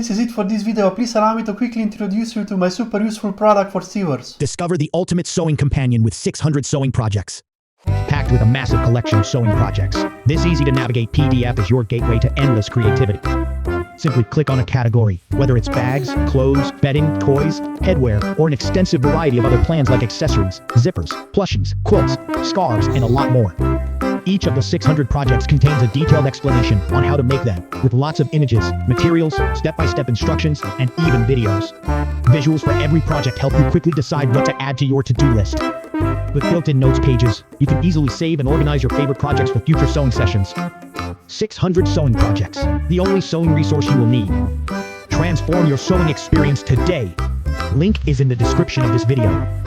this is it for this video. Please allow me to quickly introduce you to my super useful product for sewers. Discover the ultimate sewing companion with 600 sewing projects. Packed with a massive collection of sewing projects, this easy-to-navigate PDF is your gateway to endless creativity. Simply click on a category, whether it's bags, clothes, bedding, toys, headwear, or an extensive variety of other plans like accessories, zippers, plushies, quilts, scarves, and a lot more. Each of the 600 projects contains a detailed explanation on how to make them, with lots of images, materials, step-by-step instructions, and even videos. Visuals for every project help you quickly decide what to add to your to-do list. With built-in notes pages, you can easily save and organize your favorite projects for future sewing sessions. 600 sewing projects, the only sewing resource you will need. Transform your sewing experience today. Link is in the description of this video.